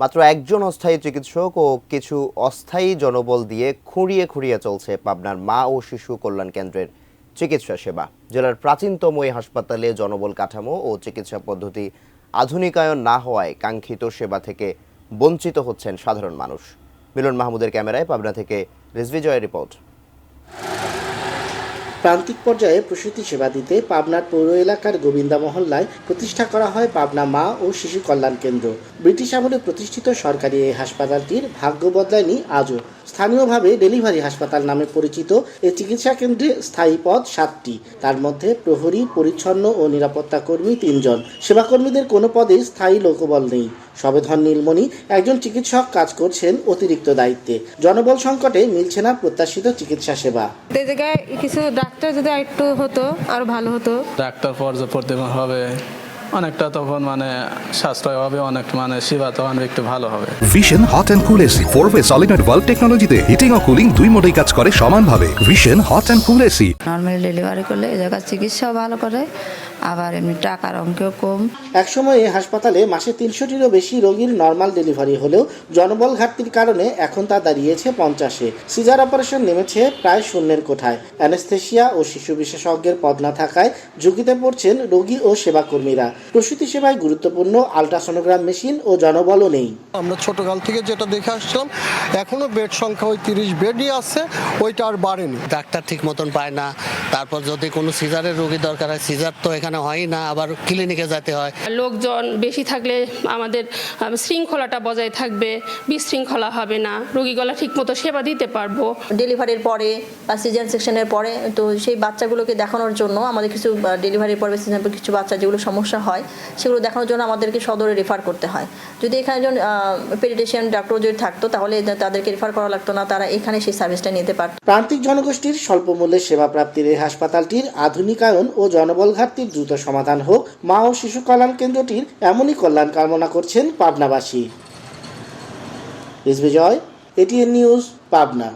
মাত্র একজন অস্থায়ী চিকিৎসক ও কিছু অস্থায়ী জনবল দিয়ে খুঁড়িয়ে খুঁড়িয়ে চলছে পাবনার মা ও শিশু কল্যাণ কেন্দ্রের চিকিৎসা সেবা। জেলার প্রাচীনতম এই হাসপাতালে জনবল কাঠামো ও চিকিৎসা পদ্ধতি আধুনিকায়ন না হওয়ায় কাঙ্ক্ষিত সেবা থেকে বঞ্চিত হচ্ছেন সাধারণ মানুষ। মিলন মাহমুদের ক্যামেরায় পাবনা থেকে রিজভি জয়ের রিপোর্ট। প্রান্তিক পর্যায়ে প্রসূতি সেবা দিতে পাবনার পৌর এলাকার গোবিন্দা মহল্লায় প্রতিষ্ঠা করা হয় পাবনা মা ও শিশু কল্যাণ কেন্দ্র। ব্রিটিশ আমলে প্রতিষ্ঠিত সরকারি এই হাসপাতালটির ভাগ্য বদলায়নি আজও। স্থানীয়ভাবে ডেলিভারি হাসপাতাল নামে পরিচিত এই চিকিৎসা কেন্দ্রে স্থায়ী পদ 7টি, তার মধ্যে প্রহরী, পরিচ্ছন্ন ও নিরাপত্তা কর্মী 3 জন। সেবাকর্মীদের কোনো পদেই স্থায়ী লোকবল নেই। সবেধন নীলমণি একজন চিকিৎসক কাজ করছেন অতিরিক্ত দায়িত্বে। জনবল সংকটে মিলছে না প্রত্যাশিত চিকিৎসা সেবা। এই জায়গায় কিছু ডাক্তার যদি একটু হতো আরো ভালো হতো। ডাক্তার পর্যাপ্ত হবে, অনেকটা তখন সাশ্রয় হবে, অনেক সেবা তখন একটু ভালো হবে। Vision hot and cool AC 4-way solenoid valve টেকনোলজিতে হিটিং ও কুলিং দুই মোডেই কাজ করে সমানভাবে। Vision hot and cool AC normally delivery করলে এই জায়গায় চিকিৎসাও ভালো করে, আবার এমনি টাকার অঙ্কেও কম। একসময় এই হাসপাতালে মাসে 300টিরও বেশি রোগীর নর্মাল ডেলিভারি হলেও জনবল ঘাটতির কারণে এখন তা দাঁড়িয়েছে 50-এ। সিজার অপারেশন নেমেছে প্রায় শূন্যের কোঠায়। অ্যানেস্থেশিয়া ও শিশু বিশেষজ্ঞের পদ না থাকায় ঝুঁকিতে পড়ছেন রোগী ও সেবাকর্মীরা। প্রসূতি সেবায় গুরুত্বপূর্ণ আল্ট্রাসোনোগ্রাম মেশিন ও জনবলও নেই। আমরা ছোটকাল থেকে যেটা দেখে আসছিলাম, এখনো বেড সংখ্যা ওই 30 বেডই আছে, ওইটা আর বাড়েনি। ডাক্তার ঠিক মতন পায় না, তারপর যদি কোনো সিজারের রোগী দরকার হয়, সিজার তো এখানে হয় না, আবার ক্লিনিকে যেতে হয়। লোকজন বেশি থাকলে আমাদের শৃঙ্খলাটা বজায় থাকবে, বিশৃঙ্খলা হবে না, রোগীগুলা ঠিকমতো সেবা দিতে পারবো। ডেলিভারির পরে বা সিজার সেকশনের পরে তো সেই বাচ্চাগুলোকে দেখানোর জন্য আমাদের কিছু ডেলিভারির পরে সিজার কিছু বাচ্চা যেগুলো সমস্যা হয় সেগুলো দেখানোর জন্য আমাদেরকে সদরে রেফার করতে হয়। যদি এখানে একজন পেডিয়াট্রিশিয়ান ডাক্তার যদি থাকতো তাহলে তাদেরকে রেফার করা লাগতো না, তারা এখানে সেই সার্ভিসটা নিতে পারত। প্রান্তিক জনগোষ্ঠীর স্বল্প মূল্যে সেবা প্রাপ্তির এই হাসপাতালটির আধুনিকায়ন ও জনবল ঘাটতির দ্রুত সমাধান হোক, মা ও শিশু কল্যাণ কেন্দ্রটির এমনই কল্যাণ কামনা করছেন পাবনাবাসী। রিজভি জয়, এটিএন নিউজ, পাবনা।